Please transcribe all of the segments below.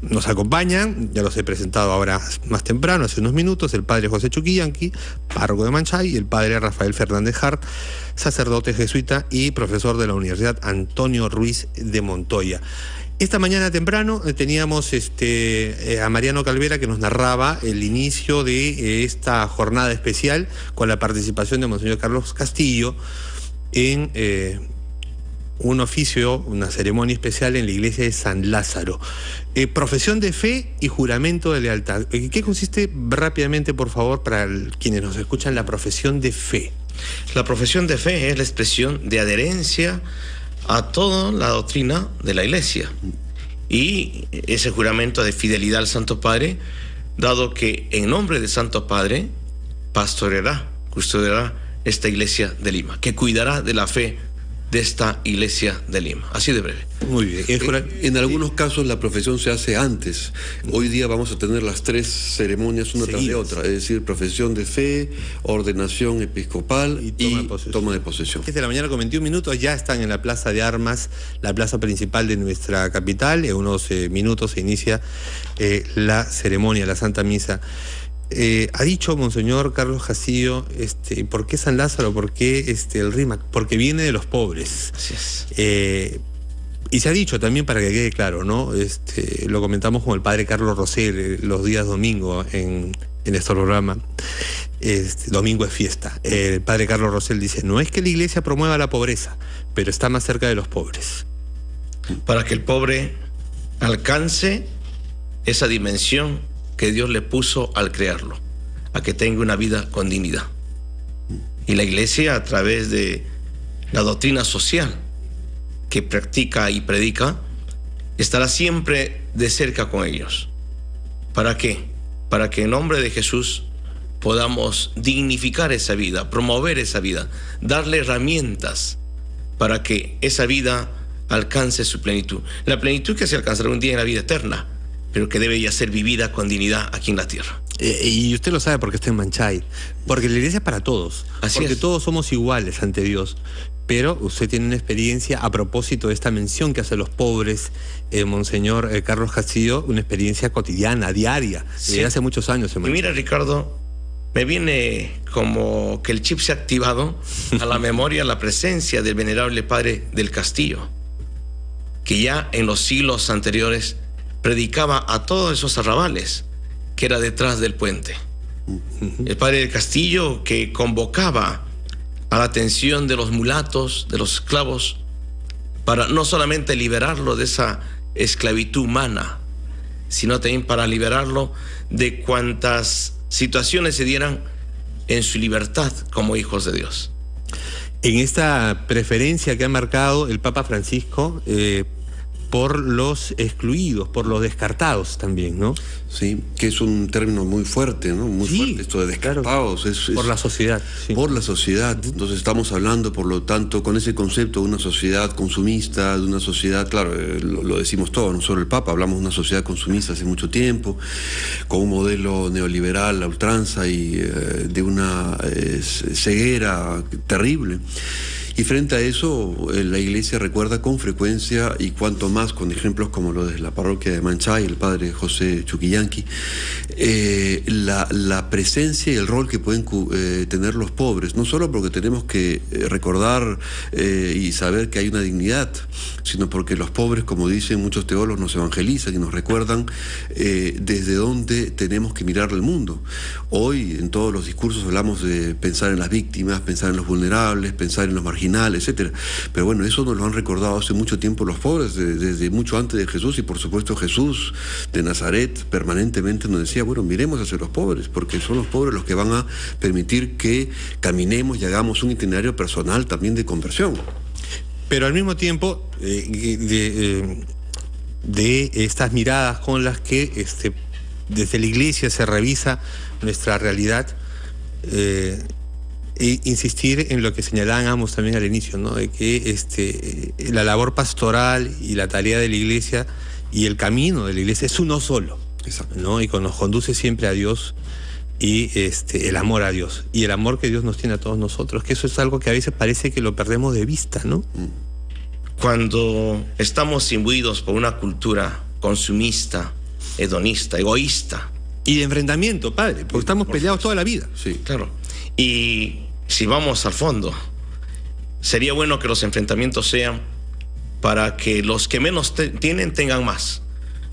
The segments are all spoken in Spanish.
Nos acompañan, ya los he presentado ahora más temprano, hace unos minutos, el padre José Chuquillanqui, párroco de Manchay, y el padre Rafael Fernández Hart, sacerdote jesuita y profesor de la Universidad Antonio Ruiz de Montoya. Esta mañana temprano teníamos a Mariano Calvera, que nos narraba el inicio de esta jornada especial con la participación de Monseñor Carlos Castillo en un oficio, una ceremonia especial en la iglesia de San Lázaro. Profesión de fe y juramento de lealtad. ¿Qué consiste, rápidamente, por favor, para quienes nos escuchan, la profesión de fe? La profesión de fe es la expresión de adherencia a toda la doctrina de la iglesia. Y ese juramento de fidelidad al Santo Padre, dado que en nombre del Santo Padre pastoreará, custodiará esta iglesia de Lima, que cuidará de la fe de esta iglesia de Lima. Así de breve. Muy bien. En algunos casos la profesión se hace antes. Hoy día vamos a tener las tres ceremonias una tras de otra, es decir, profesión de fe, ordenación episcopal y toma de posesión. Desde la mañana con 21 minutos ya están en la Plaza de Armas, la plaza principal de nuestra capital. En unos minutos se inicia la ceremonia, la Santa Misa. Ha dicho Monseñor Carlos Castillo, ¿por qué San Lázaro? ¿Por qué el RIMAC? Porque viene de los pobres. Así es. Y se ha dicho también, para que quede claro, ¿no? Lo comentamos con el padre Carlos Rosell los días domingo en este programa. Domingo es fiesta. El padre Carlos Rosell dice, no es que la iglesia promueva la pobreza, pero está más cerca de los pobres. Para que el pobre alcance esa dimensión que Dios le puso al crearlo, a que tenga una vida con dignidad. Y la iglesia, a través de la doctrina social que practica y predica, estará siempre de cerca con ellos. ¿Para qué? Para que en nombre de Jesús podamos dignificar esa vida, promover esa vida, darle herramientas para que esa vida alcance su plenitud. La plenitud que se alcanzará un día en la vida eterna, pero que debe ya ser vivida con dignidad aquí en la tierra. Y usted lo sabe porque está en Manchay, porque la iglesia es para todos, porque todos somos iguales ante Dios. Pero usted tiene una experiencia a propósito de esta mención que hace los pobres, Monseñor Carlos Castillo, una experiencia cotidiana, diaria, desde hace muchos años en Manchay. Y mira, Ricardo, me viene como que el chip se ha activado a la memoria, la presencia del venerable padre del Castillo, que ya en los siglos anteriores predicaba a todos esos arrabales que era detrás del puente. El padre del Castillo, que convocaba a la atención de los mulatos, de los esclavos, para no solamente liberarlo de esa esclavitud humana, sino también para liberarlo de cuantas situaciones se dieran en su libertad como hijos de Dios. En esta preferencia que ha marcado el Papa Francisco por los excluidos, por los descartados también, ¿no? Sí, que es un término muy fuerte, ¿no? Muy fuerte, esto de descartados. Claro, por la sociedad. Sí. Por la sociedad. Entonces estamos hablando, por lo tanto, con ese concepto de una sociedad consumista, de una sociedad, claro, lo decimos todos, no solo el Papa, hablamos de una sociedad consumista hace mucho tiempo, con un modelo neoliberal a ultranza y de una ceguera terrible. Y frente a eso, la iglesia recuerda con frecuencia, y cuanto más con ejemplos como lo de la parroquia de Manchay, el padre José Chuquillanqui, la presencia y el rol que pueden tener los pobres, no solo porque tenemos que recordar y saber que hay una dignidad, sino porque los pobres, como dicen muchos teólogos, nos evangelizan y nos recuerdan desde dónde tenemos que mirar el mundo. Hoy, en todos los discursos hablamos de pensar en las víctimas, pensar en los vulnerables, pensar en los marginales, etcétera. Pero bueno, eso nos lo han recordado hace mucho tiempo los pobres, desde mucho antes de Jesús, y por supuesto Jesús de Nazaret permanentemente nos decía, bueno, miremos hacia los pobres, porque son los pobres los que van a permitir que caminemos y hagamos un itinerario personal también de conversión. Pero al mismo tiempo, de estas miradas con las que desde la iglesia se revisa nuestra realidad, insistir en lo que señalábamos también al inicio, ¿no? De que la labor pastoral y la tarea de la iglesia y el camino de la iglesia es uno solo, ¿no? Y nos conduce siempre a Dios y el amor a Dios y el amor que Dios nos tiene a todos nosotros, que eso es algo que a veces parece que lo perdemos de vista, ¿no? Cuando estamos imbuidos por una cultura consumista, hedonista, egoísta. Y de enfrentamiento, padre, porque estamos peleados toda la vida. Sí. Claro. Y si vamos al fondo, sería bueno que los enfrentamientos sean para que los que menos tienen tengan más.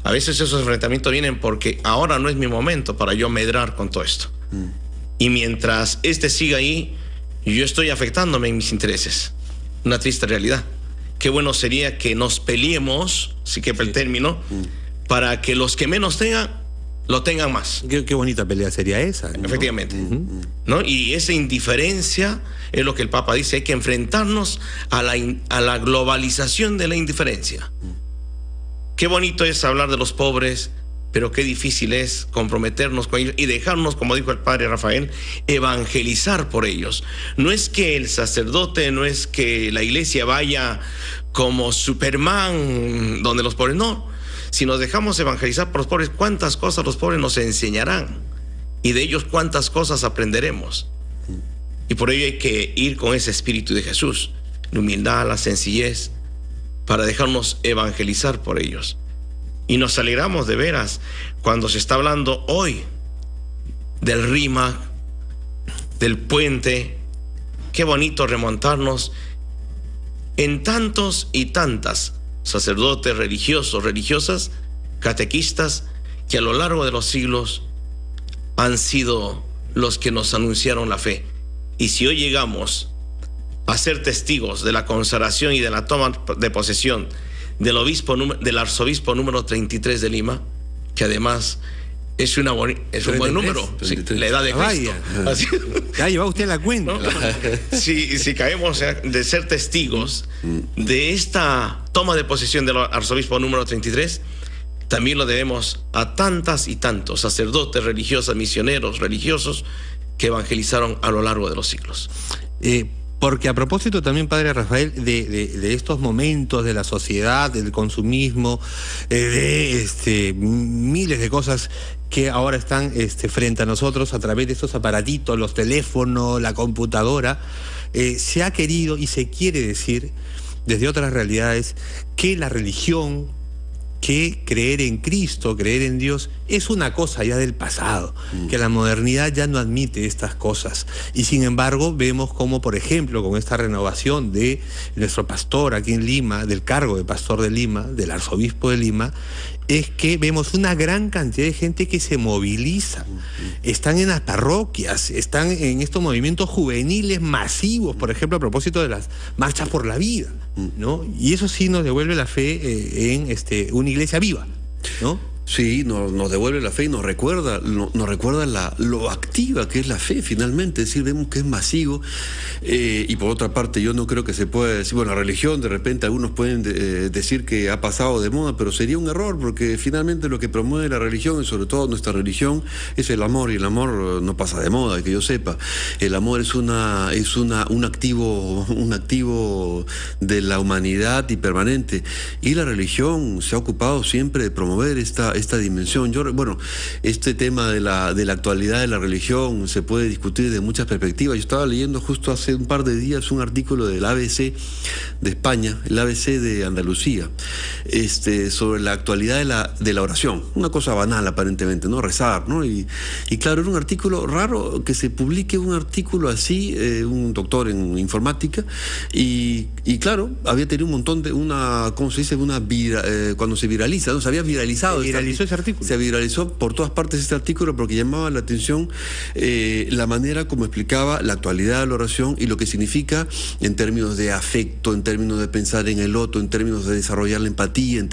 A veces esos enfrentamientos vienen porque ahora no es mi momento para yo medrar con todo esto. Y mientras siga ahí, yo estoy afectándome en mis intereses. Una triste realidad. Qué bueno sería que nos peleemos, si quepa el término, para que los que menos tengan, lo tengan más. Qué bonita pelea sería esa, ¿no? Efectivamente. ¿No? Y esa indiferencia es lo que el Papa dice, hay que enfrentarnos a la globalización de la indiferencia. Qué bonito es hablar de los pobres, pero qué difícil es comprometernos con ellos y dejarnos, como dijo el padre Rafael, evangelizar por ellos. No es que el sacerdote, no es que la iglesia vaya como Superman donde los pobres, no. Si nos dejamos evangelizar por los pobres, ¿cuántas cosas los pobres nos enseñarán? Y de ellos, ¿cuántas cosas aprenderemos? Y por ello hay que ir con ese espíritu de Jesús, la humildad, la sencillez, para dejarnos evangelizar por ellos. Y nos alegramos de veras cuando se está hablando hoy del RIMAC, del puente. Qué bonito remontarnos en tantos y tantas sacerdotes, religiosos, religiosas, catequistas, que a lo largo de los siglos han sido los que nos anunciaron la fe. Y si hoy llegamos a ser testigos de la consagración y de la toma de posesión del arzobispo número 33 de Lima, que además es un buen número, 33. Sí, la edad de Cristo. Así, ya lleva usted la cuenta. ¿No? Si caemos de ser testigos de esta toma de posesión del arzobispo número 33, también lo debemos a tantas y tantos sacerdotes, religiosas, misioneros, religiosos que evangelizaron a lo largo de los siglos. Porque a propósito también, padre Rafael, de estos momentos de la sociedad, del consumismo, de miles de cosas que ahora están frente a nosotros a través de estos aparatitos, los teléfonos, la computadora, se ha querido y se quiere decir desde otras realidades que la religión, que creer en Cristo, creer en Dios, es una cosa ya del pasado, que la modernidad ya no admite estas cosas. Y sin embargo vemos como, por ejemplo, con esta renovación de nuestro pastor aquí en Lima, del cargo de pastor de Lima, del arzobispo de Lima, es que vemos una gran cantidad de gente que se moviliza, están en las parroquias, están en estos movimientos juveniles masivos, por ejemplo, a propósito de las marchas por la vida, ¿no? Y eso sí nos devuelve la fe en una iglesia viva, ¿no? Sí, nos devuelve la fe y nos recuerda lo activa que es la fe finalmente, es decir, vemos que es masivo. Y por otra parte, yo no creo que se pueda decir, bueno, la religión, de repente algunos pueden decir que ha pasado de moda, pero sería un error, porque finalmente lo que promueve la religión, y sobre todo nuestra religión, es el amor, y el amor no pasa de moda, que yo sepa. El amor es un activo de la humanidad y permanente, y la religión se ha ocupado siempre de promover esta dimensión. Este tema de la actualidad de la religión se puede discutir de muchas perspectivas. Yo estaba leyendo justo hace un par de días un artículo del ABC de España, el ABC de Andalucía, sobre la actualidad de la oración. Una cosa banal aparentemente, ¿no? Rezar, ¿no? Y claro, era un artículo raro que se publique un artículo así, un doctor en informática, y claro, había tenido un montón de ¿cómo se dice? Cuando se viraliza, ¿no? Se había viralizado. Ese artículo. Se viralizó por todas partes este artículo porque llamaba la atención la manera como explicaba la actualidad de la oración y lo que significa en términos de afecto, en términos de pensar en el otro, en términos de desarrollar la empatía,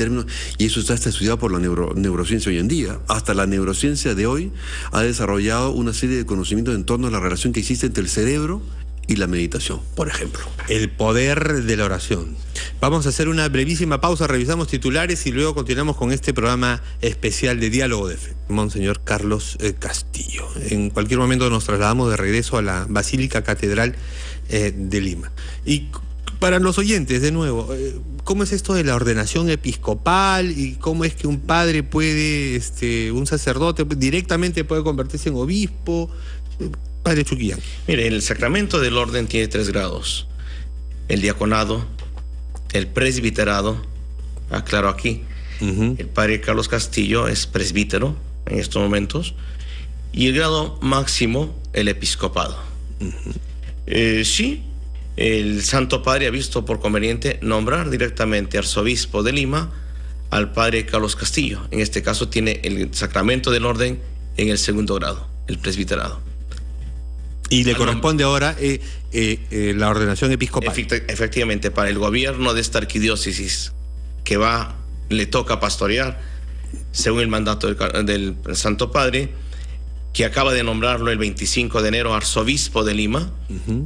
y eso está estudiado por la neurociencia hoy en día. Hasta la neurociencia de hoy ha desarrollado una serie de conocimientos en torno a la relación que existe entre el cerebro y la meditación, por ejemplo. El poder de la oración. Vamos a hacer una brevísima pausa, revisamos titulares y luego continuamos con este programa especial de Diálogo de Fe. Monseñor Carlos Castillo. En cualquier momento nos trasladamos de regreso a la Basílica Catedral de Lima. Y para los oyentes, de nuevo, ¿cómo es esto de la ordenación episcopal y cómo es que un padre puede, un sacerdote directamente puede convertirse en obispo? Padre Chuquillán. Mire, el sacramento del orden tiene 3 grados. El diaconado, el presbiterado, aclaro aquí, El padre Carlos Castillo es presbítero en estos momentos. Y el grado máximo, el episcopado. Sí, el Santo Padre ha visto por conveniente nombrar directamente arzobispo de Lima al padre Carlos Castillo. En este caso tiene el sacramento del orden en el 2º grado, el presbiterado. Y le corresponde ahora la ordenación episcopal. Efectivamente, para el gobierno de esta arquidiócesis que le toca pastorear, según el mandato del Santo Padre, que acaba de nombrarlo el 25 de enero arzobispo de Lima,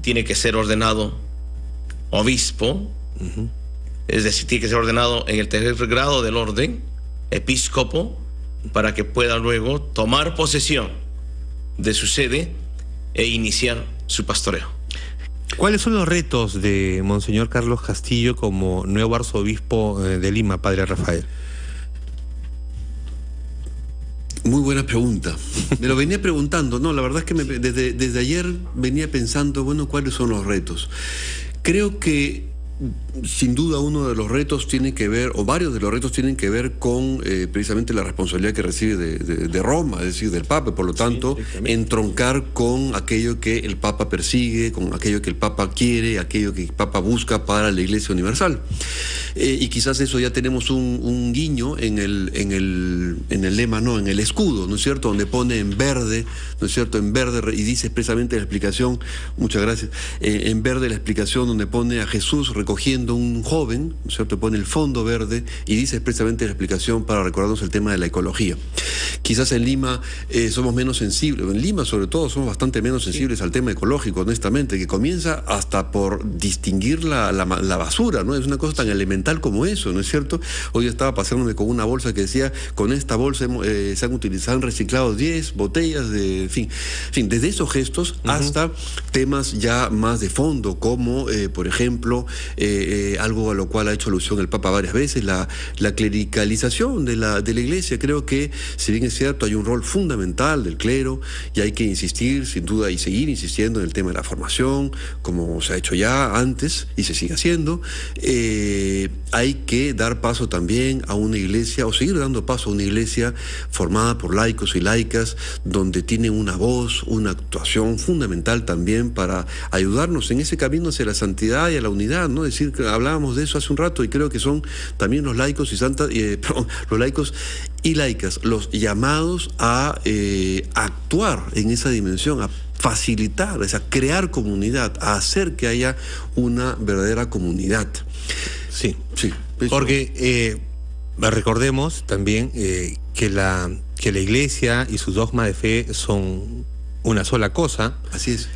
tiene que ser ordenado obispo, es decir, tiene que ser ordenado en el 3er grado del orden, episcopo, para que pueda luego tomar posesión de su sede e iniciar su pastoreo. ¿Cuáles son los retos de Monseñor Carlos Castillo como nuevo arzobispo de Lima, padre Rafael? Muy buena pregunta. Me lo venía preguntando. No, la verdad es que desde ayer venía pensando, bueno, ¿cuáles son los retos? Creo que sin duda uno de los retos tiene que ver, o varios de los retos tienen que ver con precisamente la responsabilidad que recibe de Roma, es decir, del Papa. Por lo tanto, entroncar con aquello que el Papa persigue, con aquello que el Papa quiere, aquello que el Papa busca para la Iglesia Universal. Y quizás eso ya tenemos un guiño en el lema, no, en el escudo, ¿no es cierto? Donde pone en verde, ¿no es cierto? En verde, y dice expresamente la explicación, muchas gracias, en verde la explicación donde pone a Jesús recogiendo un joven, ¿no es cierto? Pone el fondo verde y dice expresamente la explicación para recordarnos el tema de la ecología. Quizás en Lima somos menos sensibles, en Lima sobre todo somos bastante menos sensibles al tema ecológico, honestamente, que comienza hasta por distinguir la basura, ¿no? Es una cosa tan elemental como eso, ¿no es cierto? Hoy estaba pasándome con una bolsa que decía, con esta bolsa se han reciclado 10 botellas de, en fin, desde esos gestos hasta temas ya más de fondo, como por ejemplo, algo a lo cual ha hecho alusión el Papa varias veces, la clericalización de la Iglesia. Creo que, si bien es cierto, hay un rol fundamental del clero y hay que insistir, sin duda, y seguir insistiendo en el tema de la formación, como se ha hecho ya antes y se sigue haciendo. Hay que dar paso también a una iglesia, o seguir dando paso a una iglesia formada por laicos y laicas, donde tiene una voz, una actuación fundamental también para ayudarnos en ese camino hacia la santidad y a la unidad, ¿no? Es decir, hablábamos de eso hace un rato y creo que son también los laicos los laicos y laicas los llamados a actuar en esa dimensión, a facilitar, o sea, crear comunidad, a hacer que haya una verdadera comunidad. Sí, porque recordemos también que la Iglesia y su dogma de fe son una sola cosa. Así es.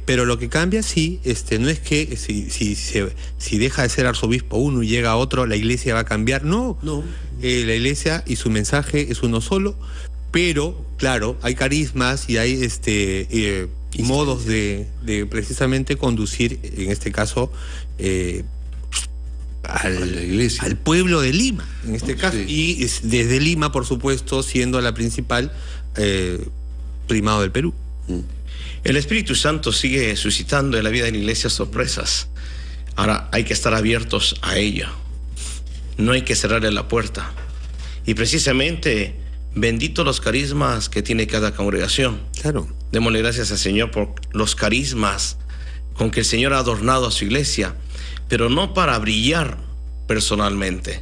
Pero lo que cambia, sí, no es que si deja de ser arzobispo uno y llega otro, la Iglesia va a cambiar. No. La Iglesia y su mensaje es uno solo, pero claro, hay carismas y hay modos de precisamente conducir, en este caso, al pueblo de Lima, en este caso, y desde Lima, por supuesto, siendo la principal primado del Perú. El Espíritu Santo sigue suscitando en la vida de la Iglesia sorpresas. Ahora hay que estar abiertos a ello. No hay que cerrarle la puerta. Y precisamente, benditos los carismas que tiene cada congregación. Claro. Démosle gracias al Señor por los carismas con que el Señor ha adornado a su iglesia, pero no para brillar personalmente,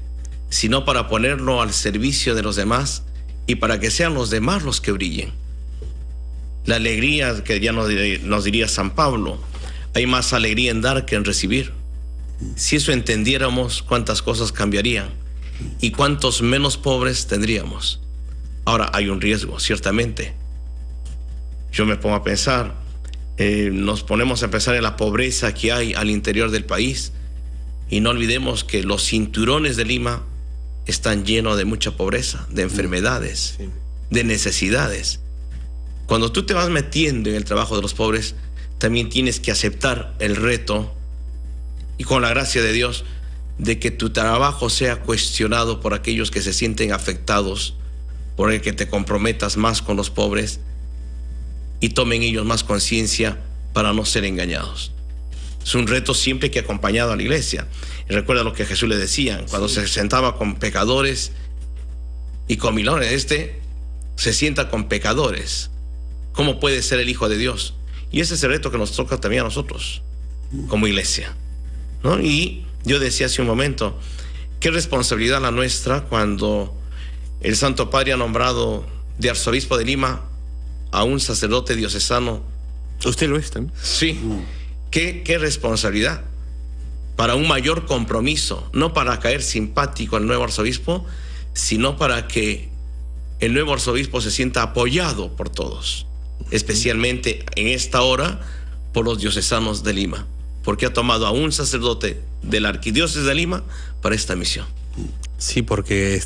sino para ponerlo al servicio de los demás y para que sean los demás los que brillen. La alegría que ya nos diría San Pablo, hay más alegría en dar que en recibir. Si eso entendiéramos, cuántas cosas cambiarían y cuántos menos pobres tendríamos. Ahora hay un riesgo, ciertamente. Yo me pongo a pensar, nos ponemos a pensar en la pobreza que hay al interior del país y no olvidemos que los cinturones de Lima están llenos de mucha pobreza, de enfermedades, de necesidades. Cuando tú te vas metiendo en el trabajo de los pobres, también tienes que aceptar el reto y con la gracia de Dios de que tu trabajo sea cuestionado por aquellos que se sienten afectados, por el que te comprometas más con los pobres y tomen ellos más conciencia para no ser engañados. Es un reto siempre que ha acompañado a la iglesia. Y recuerda lo que Jesús le decía, cuando se sentaba con pecadores y comilón, se sienta con pecadores. ¿Cómo puede ser el Hijo de Dios? Y ese es el reto que nos toca también a nosotros, como iglesia, ¿no? Y yo decía hace un momento, qué responsabilidad la nuestra cuando el Santo Padre ha nombrado de arzobispo de Lima a un sacerdote diocesano. ¿Usted lo es también? Sí. Qué responsabilidad. Para un mayor compromiso, no para caer simpático al nuevo arzobispo, sino para que el nuevo arzobispo se sienta apoyado por todos, especialmente en esta hora por los diocesanos de Lima, porque ha tomado a un sacerdote de la arquidiócesis de Lima para esta misión. Sí, porque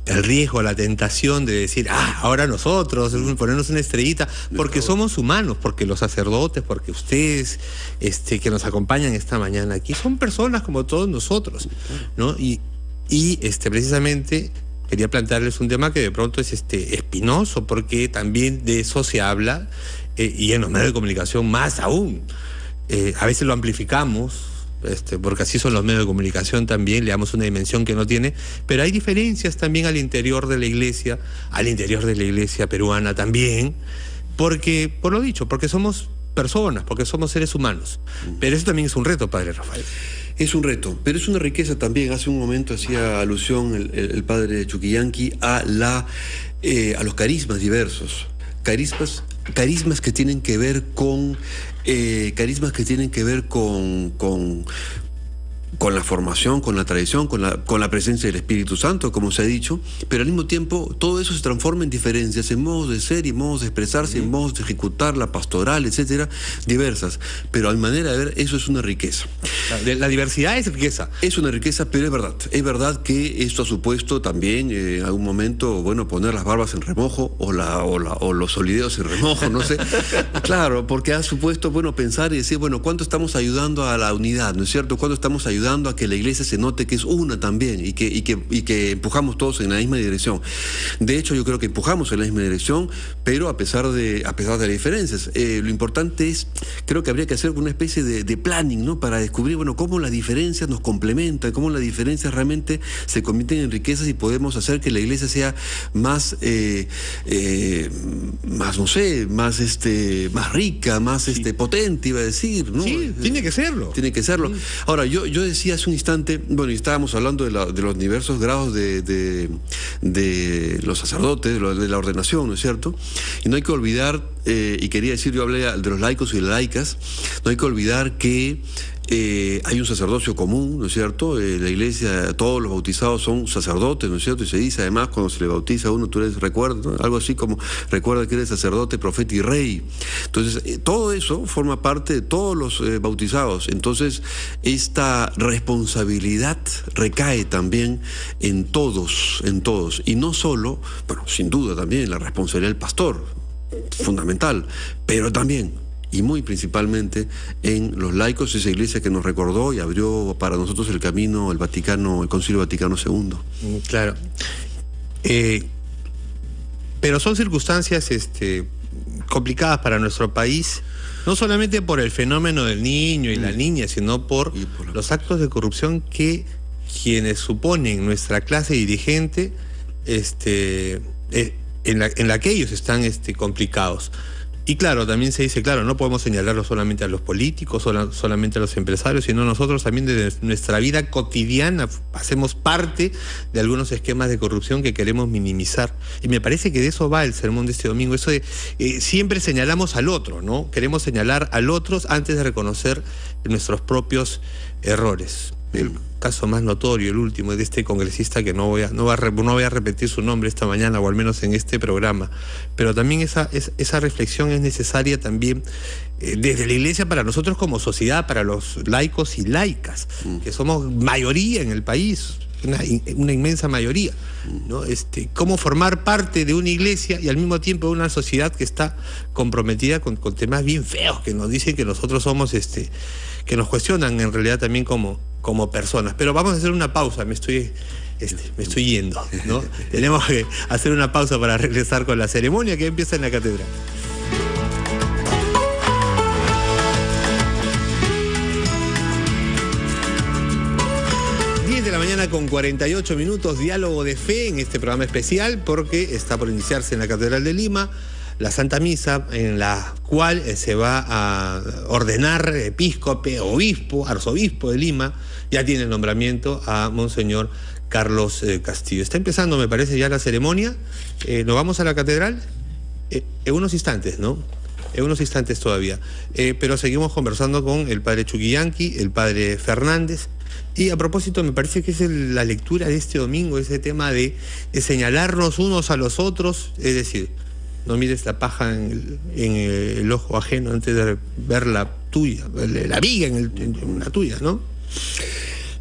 el riesgo, la tentación de decir, ahora nosotros, ponernos una estrellita, porque somos humanos, porque los sacerdotes, porque ustedes que nos acompañan esta mañana aquí, son personas como todos nosotros, ¿no? Y precisamente quería plantearles un tema que de pronto es espinoso, porque también de eso se habla, y en los medios de comunicación más aún. A veces lo amplificamos, porque así son los medios de comunicación también, le damos una dimensión que no tiene, pero hay diferencias también al interior de la iglesia peruana también, porque, por lo dicho, porque somos personas, porque somos seres humanos. Pero eso también es un reto, padre Rafael. Es un reto, pero es una riqueza también. Hace un momento hacía alusión el padre Chuquillanqui a los carismas diversos. Carismas que tienen que ver con la formación, con la tradición, con la presencia del Espíritu Santo, como se ha dicho, pero al mismo tiempo todo eso se transforma en diferencias, en modos de ser y modos de expresarse, en modos de ejecutar la pastoral, etcétera, diversas. Pero a mi manera de ver, eso es una riqueza. La diversidad es riqueza. Es una riqueza, pero es verdad que esto ha supuesto también en algún momento, poner las barbas en remojo o los solideos en remojo, no sé. Claro, porque ha supuesto, pensar y decir, ¿cuánto estamos ayudando a la unidad, no es cierto? ¿Cuánto estamos ayudando a que la iglesia se note que es una también y que empujamos todos en la misma dirección? De hecho, yo creo que empujamos en la misma dirección, pero a pesar de las diferencias. Lo importante es, creo que habría que hacer una especie de planning, ¿no? Para descubrir, cómo las diferencias nos complementan, cómo las diferencias realmente se convierten en riquezas y podemos hacer que la iglesia sea más rica, más potente, iba a decir, ¿no? Sí, tiene que serlo. Tiene que serlo. Sí. Ahora, yo decía hace un instante, y estábamos hablando de los diversos grados de los sacerdotes, de la ordenación, ¿no es cierto? Y no hay que olvidar, y quería decir, yo hablé de los laicos y de las laicas, no hay que olvidar que hay un sacerdocio común, ¿no es cierto? La iglesia, todos los bautizados son sacerdotes, ¿no es cierto? Y se dice además cuando se le bautiza a uno, tú eres, recuerda, ¿no? Algo así como recuerda que eres sacerdote, profeta y rey. Entonces, todo eso forma parte de todos los bautizados. Entonces, esta responsabilidad recae también en todos. Y no solo, sin duda también la responsabilidad del pastor, fundamental, pero también y muy principalmente en los laicos, esa iglesia que nos recordó y abrió para nosotros el camino, el Concilio Vaticano II. Claro. Pero son circunstancias complicadas para nuestro país, no solamente por el fenómeno del niño y la niña, sino por los actos de corrupción que quienes suponen nuestra clase dirigente, en la que ellos están complicados. Y claro, también se dice, no podemos señalarlo solamente a los políticos, solamente a los empresarios, sino nosotros también de nuestra vida cotidiana hacemos parte de algunos esquemas de corrupción que queremos minimizar. Y me parece que de eso va el sermón de este domingo, eso de siempre señalamos al otro, ¿no? Queremos señalar al otro antes de reconocer nuestros propios errores. El caso más notorio, el último, de este congresista que no voy a repetir su nombre esta mañana, o al menos en este programa, pero también esa reflexión es necesaria también desde la iglesia para nosotros como sociedad, para los laicos y laicas, que somos mayoría en el país, una inmensa mayoría, ¿no? Cómo formar parte de una iglesia y al mismo tiempo de una sociedad que está comprometida con temas bien feos, que nos dicen que nosotros somos, que nos cuestionan en realidad también como personas. Pero vamos a hacer una pausa, me estoy yendo, ¿no? Tenemos que hacer una pausa para regresar con la ceremonia que empieza en la catedral. 10 de la mañana mañana con 48 minutos, diálogo de fe en este programa especial porque está por iniciarse en la Catedral de Lima la Santa Misa, en la cual se va a ordenar episcope, obispo, arzobispo de Lima. Ya tiene el nombramiento a Monseñor Carlos Castillo. Está empezando, me parece, ya la ceremonia. ¿Nos vamos a la catedral? En unos instantes, ¿no? En unos instantes todavía. Pero seguimos conversando con el padre Chuquillanqui, el padre Fernández. Y a propósito, me parece que es la lectura de este domingo, ese tema de señalarnos unos a los otros, es decir, no mires la paja en el ojo ajeno antes de ver la tuya, la viga en la tuya, ¿no?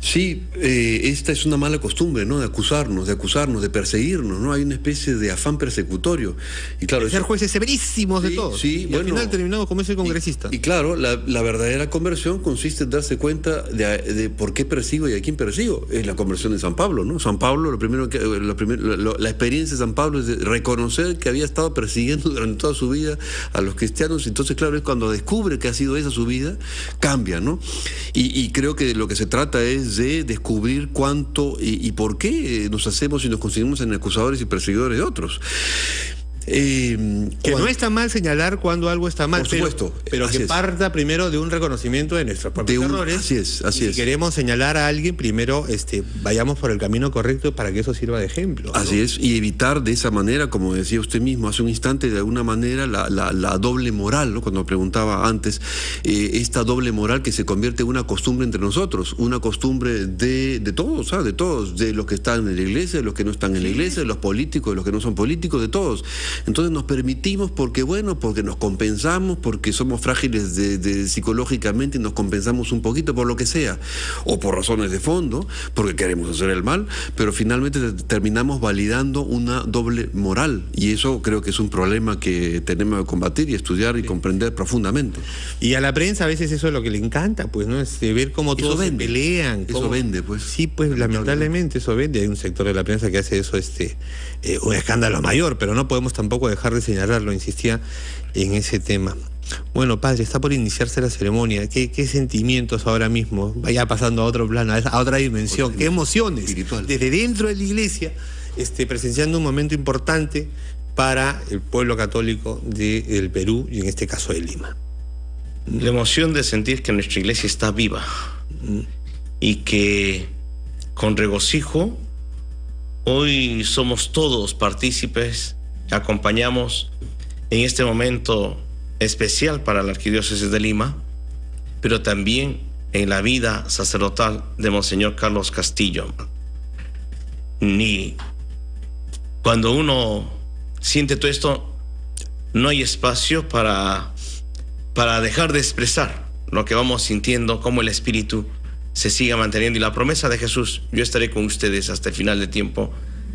Sí, esta es una mala costumbre, ¿no? De acusarnos, de perseguirnos, ¿no? Hay una especie de afán persecutorio. Y claro, ser jueces severísimos de todos. Sí, y al final terminamos como ese congresista. Y claro, la verdadera conversión consiste en darse cuenta de por qué persigo y a quién persigo. Es la conversión de San Pablo, ¿no? San Pablo, la experiencia de San Pablo es de reconocer que había estado persiguiendo durante toda su vida a los cristianos. Entonces, claro, es cuando descubre que ha sido esa su vida, cambia, ¿no? Y creo que lo que se trata es de descubrir cuánto y por qué nos hacemos y nos conseguimos en acusadores y perseguidores de otros. Que no está mal señalar cuando algo está mal, por supuesto, pero que parta primero de un reconocimiento de nuestros propios errores. Así es. Si queremos señalar a alguien, primero vayamos por el camino correcto para que eso sirva de ejemplo, ¿no? Así es, y evitar de esa manera, como decía usted mismo hace un instante, de alguna manera la doble moral, ¿no? Cuando preguntaba antes, esta doble moral que se convierte en una costumbre entre nosotros, una costumbre de todos, ¿sabes? De todos, de los que están en la iglesia, de los que no están en la iglesia, de los políticos, de los que no son políticos, de todos. Entonces nos permitimos porque nos compensamos, porque somos frágiles psicológicamente y nos compensamos un poquito por lo que sea, o por razones de fondo, porque queremos hacer el mal, pero finalmente terminamos validando una doble moral, y eso creo que es un problema que tenemos que combatir y estudiar y comprender profundamente. Y a la prensa a veces eso es lo que le encanta, pues, ¿no? Es ver cómo todos se pelean. Eso vende, pues. Sí, pues lamentablemente eso vende. Hay un sector de la prensa que hace eso, un escándalo mayor, pero no podemos tampoco dejar de señalarlo, insistía en ese tema. Bueno, padre, está por iniciarse la ceremonia. ¿Qué sentimientos ahora mismo? Vaya pasando a otro plano, a otra dimensión. ¿Qué emociones? Espiritual. Desde dentro de la iglesia, presenciando un momento importante para el pueblo católico del Perú y en este caso de Lima. La emoción de sentir que nuestra iglesia está viva y que con regocijo hoy somos todos partícipes, acompañamos en este momento especial para la Arquidiócesis de Lima, pero también en la vida sacerdotal de Monseñor Carlos Castillo. Ni cuando uno siente todo esto, no hay espacio para dejar de expresar lo que vamos sintiendo, cómo el Espíritu se siga manteniendo y la promesa de Jesús, yo estaré con ustedes hasta el final del tiempo,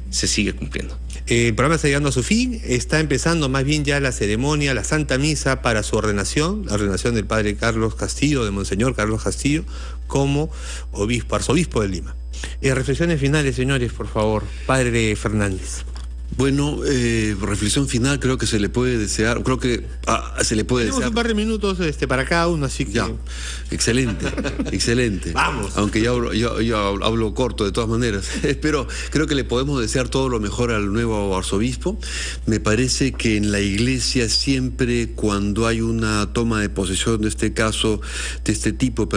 se sigue cumpliendo. El programa está llegando a su fin, está empezando más bien ya la ceremonia, la Santa Misa para su ordenación, la ordenación del padre Carlos Castillo, de Monseñor Carlos Castillo, como arzobispo de Lima. Reflexiones finales, señores, por favor. Padre Fernández. Bueno, reflexión final, creo que se le puede desear, Tenemos un par de minutos para cada uno, así que... Ya, excelente. Vamos. Aunque yo hablo corto de todas maneras, pero creo que le podemos desear todo lo mejor al nuevo arzobispo. Me parece que en la iglesia siempre cuando hay una toma de posesión de este tipo,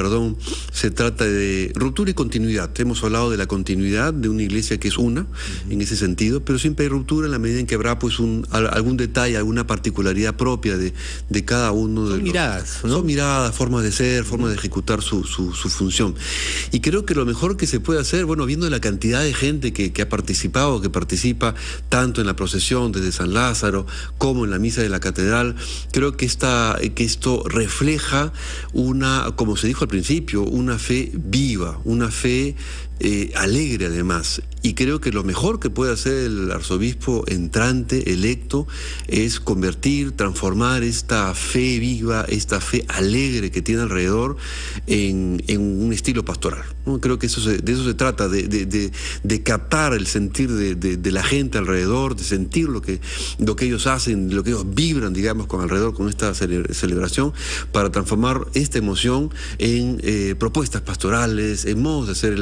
se trata de ruptura y continuidad. Hemos hablado de la continuidad de una iglesia que es una, en ese sentido, pero siempre hay ruptura en la medida en que habrá pues algún detalle, alguna particularidad propia de cada uno de los... miradas, ¿no? Son miradas, formas de ser, formas de ejecutar su función. Y creo que lo mejor que se puede hacer, viendo la cantidad de gente que ha participado, que participa tanto en la procesión desde San Lázaro como en la misa de la catedral, creo que esto refleja como se dijo al principio, una fe viva, una fe alegre además. Y creo que lo mejor que puede hacer el arzobispo entrante, electo, es transformar esta fe viva, esta fe alegre que tiene alrededor en un estilo pastoral, ¿no? Creo que de eso se trata, de captar el sentir de la gente alrededor, de sentir lo que ellos hacen, lo que ellos vibran, digamos, con esta celebración, para transformar esta emoción en propuestas pastorales, en modos de hacer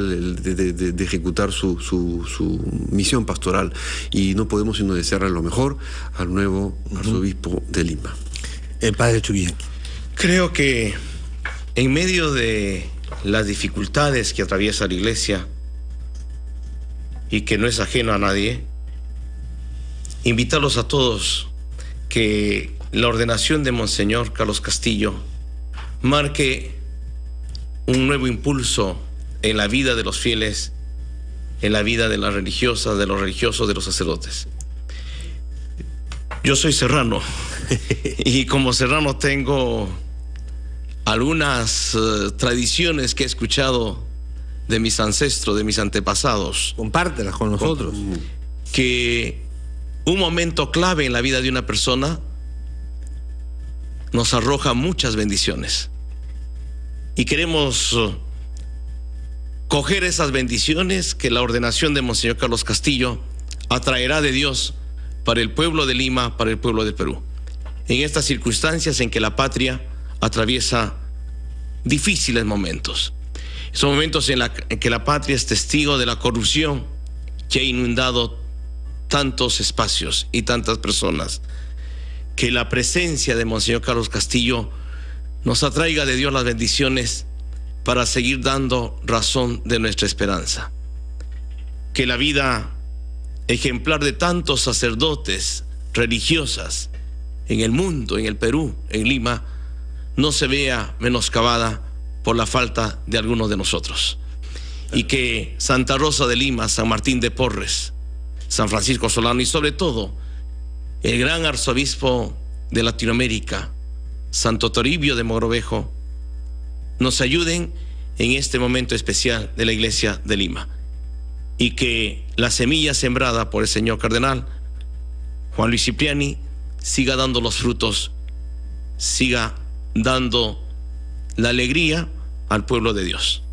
de ejecutar su misión pastoral. Y no podemos sino desearle lo mejor al nuevo arzobispo de Lima. El padre Chuquillanqui. Creo que en medio de las dificultades que atraviesa la Iglesia y que no es ajeno a nadie, invitarlos a todos que la ordenación de Monseñor Carlos Castillo marque un nuevo impulso en la vida de los fieles, en la vida de las religiosas, de los religiosos, de los sacerdotes. Yo soy serrano y como serrano tengo algunas tradiciones que he escuchado de mis ancestros, de mis antepasados. Compártelas con nosotros. Que un momento clave en la vida de una persona nos arroja muchas bendiciones. Y queremos coger esas bendiciones que la ordenación de Monseñor Carlos Castillo atraerá de Dios para el pueblo de Lima, para el pueblo de Perú. En estas circunstancias en que la patria atraviesa difíciles momentos. Son momentos en que la patria es testigo de la corrupción que ha inundado tantos espacios y tantas personas. Que la presencia de Monseñor Carlos Castillo nos atraiga de Dios las bendiciones para seguir dando razón de nuestra esperanza. Que la vida ejemplar de tantos sacerdotes, religiosas, en el mundo, en el Perú, en Lima, no se vea menoscabada por la falta de algunos de nosotros. Y que Santa Rosa de Lima, San Martín de Porres, San Francisco Solano y sobre todo el gran arzobispo de Latinoamérica, Santo Toribio de Mogrovejo, nos ayuden en este momento especial de la Iglesia de Lima. Y que la semilla sembrada por el señor cardenal Juan Luis Cipriani siga dando los frutos, siga dando la alegría al pueblo de Dios.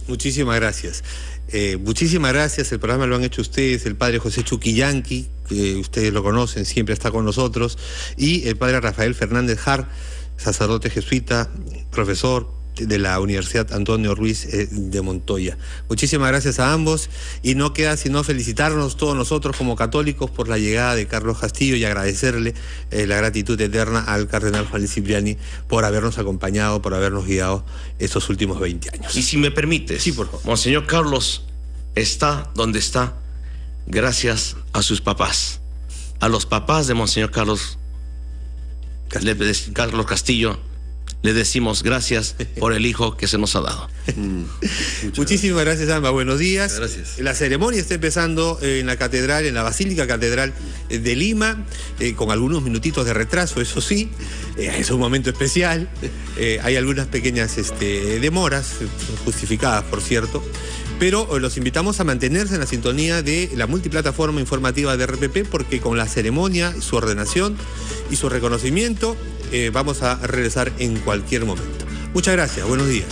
Muchísimas gracias. Muchísimas gracias. El programa lo han hecho ustedes, el padre José Chuquillanqui, que ustedes lo conocen, siempre está con nosotros, y el padre Rafael Fernández Har, sacerdote jesuita, profesor de la Universidad Antonio Ruiz de Montoya. Muchísimas gracias a ambos y no queda sino felicitarnos todos nosotros como católicos por la llegada de Carlos Castillo y agradecerle la gratitud eterna al cardenal Juan Luis Cipriani por habernos acompañado, por habernos guiado estos últimos 20 años. Y si me permites, sí, por favor. Monseñor Carlos está donde está gracias a sus papás, a los papás de Monseñor Carlos Castillo. Le decimos gracias por el hijo que se nos ha dado. Muchísimas gracias, ambas. Buenos días. Gracias. La ceremonia está empezando en la catedral, en la Basílica Catedral de Lima, con algunos minutitos de retraso, eso sí. Es un momento especial. Hay algunas pequeñas demoras, justificadas, por cierto. Pero los invitamos a mantenerse en la sintonía de la multiplataforma informativa de RPP, porque con la ceremonia, su ordenación y su reconocimiento, vamos a regresar en cualquier momento. Muchas gracias, buenos días.